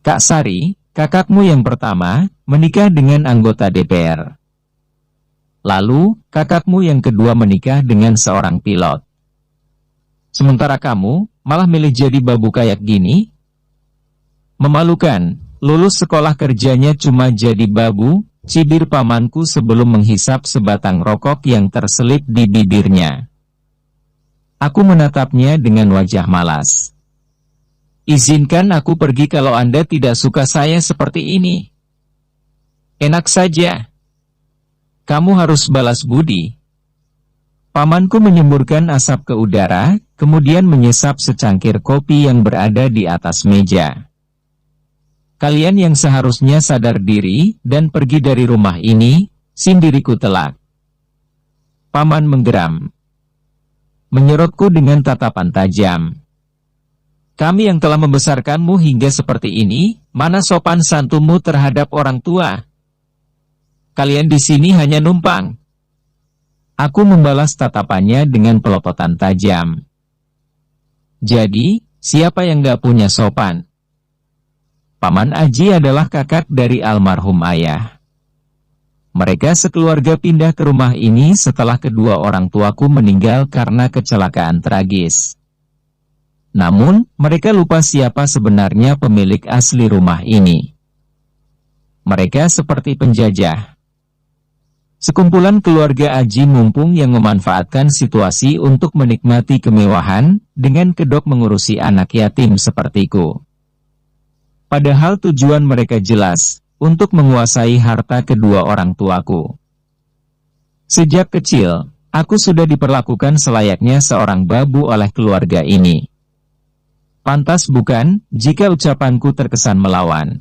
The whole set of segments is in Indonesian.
Kak Sari, kakakmu yang pertama, menikah dengan anggota DPR. Lalu, kakakmu yang kedua menikah dengan seorang pilot. Sementara kamu, malah milih jadi babu kayak gini? Memalukan, lulus sekolah kerjanya cuma jadi babu, cibir pamanku sebelum menghisap sebatang rokok yang terselip di bibirnya. Aku menatapnya dengan wajah malas. Izinkan aku pergi kalau Anda tidak suka saya seperti ini. Enak saja. Kamu harus balas budi. Pamanku menyemburkan asap ke udara, kemudian menyesap secangkir kopi yang berada di atas meja. Kalian yang seharusnya sadar diri dan pergi dari rumah ini, sindiriku telak. Paman menggeram. Menyerotku dengan tatapan tajam. Kami yang telah membesarkanmu hingga seperti ini, mana sopan santunmu terhadap orang tua? Kalian di sini hanya numpang. Aku membalas tatapannya dengan pelototan tajam. Jadi, siapa yang gak punya sopan? Paman Aji adalah kakak dari almarhum ayah. Mereka sekeluarga pindah ke rumah ini setelah kedua orang tuaku meninggal karena kecelakaan tragis. Namun, mereka lupa siapa sebenarnya pemilik asli rumah ini. Mereka seperti penjajah. Sekumpulan keluarga Aji mumpung yang memanfaatkan situasi untuk menikmati kemewahan, dengan kedok mengurusi anak yatim sepertiku. Padahal tujuan mereka jelas, untuk menguasai harta kedua orang tuaku. Sejak kecil, aku sudah diperlakukan selayaknya seorang babu oleh keluarga ini. Pantas bukan, jika ucapanku terkesan melawan.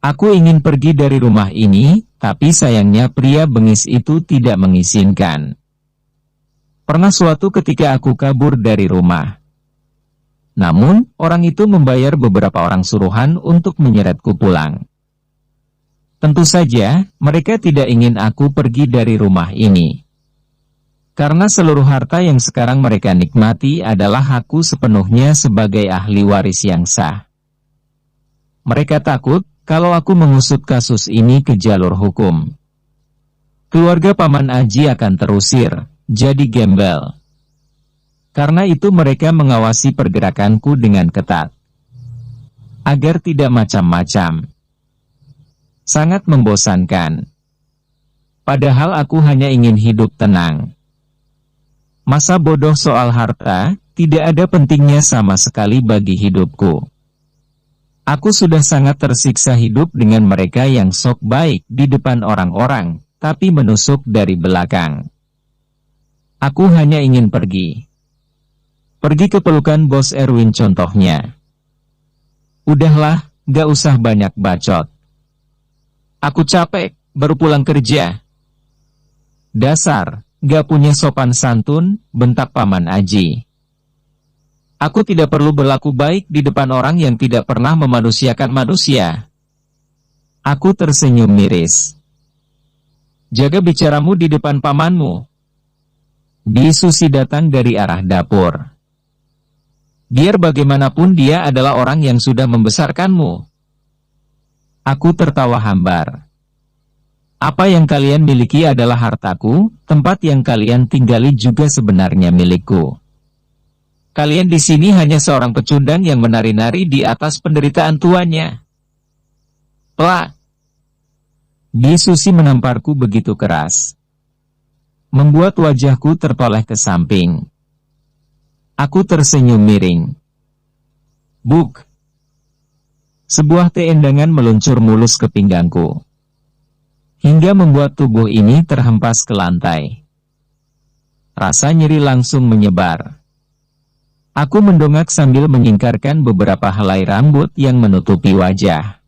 Aku ingin pergi dari rumah ini, tapi sayangnya pria bengis itu tidak mengizinkan. Pernah suatu ketika aku kabur dari rumah. Namun, orang itu membayar beberapa orang suruhan untuk menyeretku pulang. Tentu saja, mereka tidak ingin aku pergi dari rumah ini. Karena seluruh harta yang sekarang mereka nikmati adalah hakku sepenuhnya sebagai ahli waris yang sah. Mereka takut, kalau aku mengusut kasus ini ke jalur hukum. Keluarga Paman Aji akan terusir, jadi gembel. Karena itu mereka mengawasi pergerakanku dengan ketat. Agar tidak macam-macam. Sangat membosankan. Padahal aku hanya ingin hidup tenang. Masa bodoh soal harta, tidak ada pentingnya sama sekali bagi hidupku. Aku sudah sangat tersiksa hidup dengan mereka yang sok baik di depan orang-orang, tapi menusuk dari belakang. Aku hanya ingin pergi. Pergi ke pelukan Bos Erwin contohnya. Udahlah, gak usah banyak bacot. Aku capek, baru pulang kerja. Dasar. Gak punya sopan santun, bentak Paman Aji. Aku tidak perlu berlaku baik di depan orang yang tidak pernah memanusiakan manusia. Aku tersenyum miris. Jaga bicaramu di depan pamanmu. Bi Susi datang dari arah dapur. Biar bagaimanapun dia adalah orang yang sudah membesarkanmu. Aku tertawa hambar. Apa yang kalian miliki adalah hartaku, tempat yang kalian tinggali juga sebenarnya milikku. Kalian di sini hanya seorang pecundang yang menari-nari di atas penderitaan tuannya. Plak! Bi Susi menamparku begitu keras. Membuat wajahku tertoleh ke samping. Aku tersenyum miring. Buk! Sebuah teendangan meluncur mulus ke pinggangku. Hingga membuat tubuh ini terhempas ke lantai. Rasa nyeri langsung menyebar. Aku mendongak sambil menyingkarkan beberapa helai rambut yang menutupi wajah.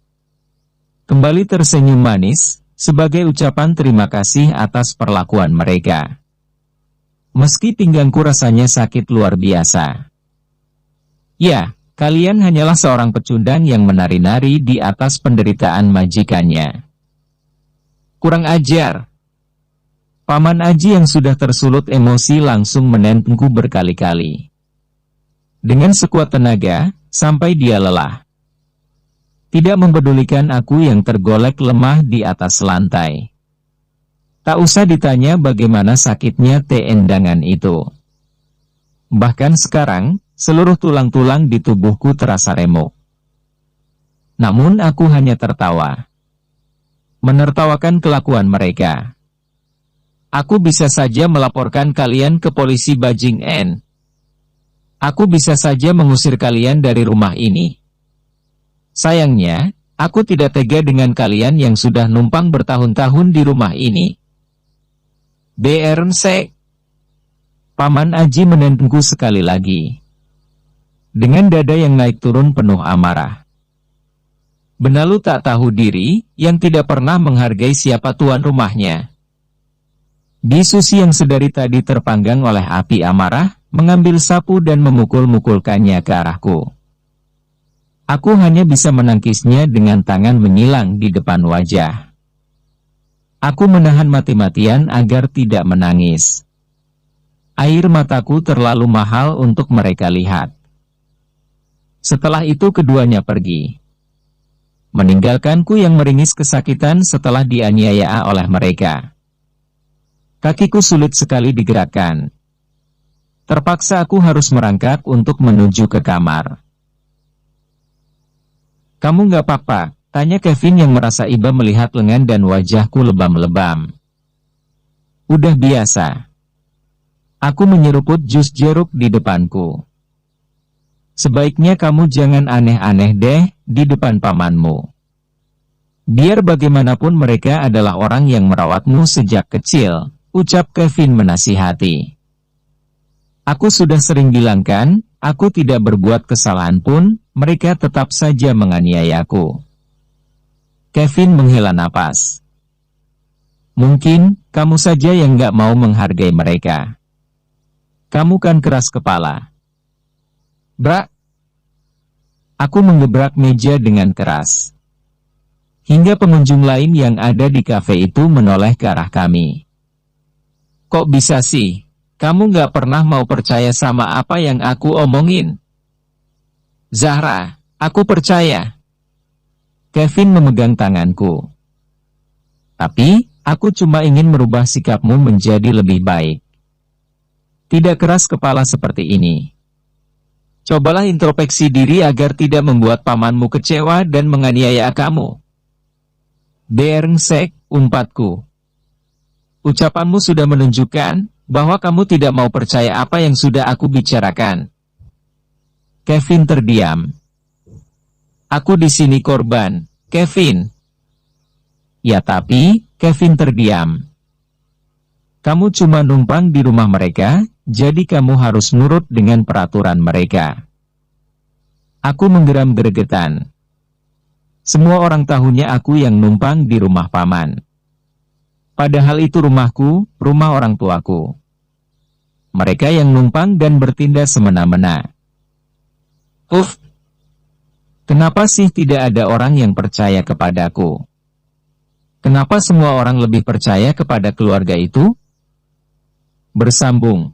Kembali tersenyum manis, sebagai ucapan terima kasih atas perlakuan mereka. Meski pinggangku rasanya sakit luar biasa. Ya, kalian hanyalah seorang pecundang yang menari-nari di atas penderitaan majikannya. Kurang ajar. Paman Aji yang sudah tersulut emosi langsung menentengku berkali-kali. Dengan sekuat tenaga, sampai dia lelah. tidak mempedulikan aku yang tergolek lemah di atas lantai. Tak usah ditanya bagaimana sakitnya teendangan itu. Bahkan sekarang, seluruh tulang-tulang di tubuhku terasa remuk. Namun aku hanya tertawa. Menertawakan kelakuan mereka. Aku bisa saja melaporkan kalian ke polisi Bajing En. Aku bisa saja mengusir kalian dari rumah ini. Sayangnya, aku tidak tega dengan kalian yang sudah numpang bertahun-tahun di rumah ini. Bernsek. Paman Aji menentengku sekali lagi. Dengan dada yang naik turun penuh amarah. Benalu tak tahu diri, yang tidak pernah menghargai siapa tuan rumahnya. Bisusi yang sedari tadi terpanggang oleh api amarah, mengambil sapu dan memukul-mukulkannya ke arahku. Aku hanya bisa menangkisnya dengan tangan menyilang di depan wajah. Aku menahan mati-matian agar tidak menangis. Air mataku terlalu mahal untuk mereka lihat. Setelah itu keduanya pergi. Meninggalkanku yang meringis kesakitan setelah dianiaya oleh mereka. Kakiku sulit sekali digerakkan. Terpaksa aku harus merangkak untuk menuju ke kamar. Kamu nggak apa-apa? Tanya Kevin yang merasa iba melihat lengan dan wajahku lebam-lebam. Udah biasa. Aku menyeruput jus jeruk di depanku. Sebaiknya kamu jangan aneh-aneh deh di depan pamanmu. Biar bagaimanapun mereka adalah orang yang merawatmu sejak kecil, ucap Kevin menasihati. Aku sudah sering bilang kan, aku tidak berbuat kesalahan pun, mereka tetap saja menganiayaku. Kevin menghela napas. Mungkin, kamu saja yang gak mau menghargai mereka. Kamu kan keras kepala. Brak! Aku menggebrak meja dengan keras. Hingga pengunjung lain yang ada di kafe itu menoleh ke arah kami. Kok bisa sih? Kamu gak pernah mau percaya sama apa yang aku omongin? Zahra, aku percaya. Kevin memegang tanganku. Tapi, aku cuma ingin merubah sikapmu menjadi lebih baik. Tidak keras kepala seperti ini. Cobalah introspeksi diri agar tidak membuat pamanmu kecewa dan menganiaya kamu. Bernsek, umpatku. Ucapanmu sudah menunjukkan bahwa kamu tidak mau percaya apa yang sudah aku bicarakan. Kevin terdiam. Aku di sini korban, Kevin. Ya tapi, Kevin terdiam. Kamu cuma numpang di rumah mereka, jadi kamu harus nurut dengan peraturan mereka. Aku menggeram gregetan. Semua orang tahunya aku yang numpang di rumah paman. Padahal itu rumahku, rumah orang tuaku. Mereka yang numpang dan bertindak semena-mena. Kenapa sih tidak ada orang yang percaya kepadaku? Kenapa semua orang lebih percaya kepada keluarga itu? Bersambung.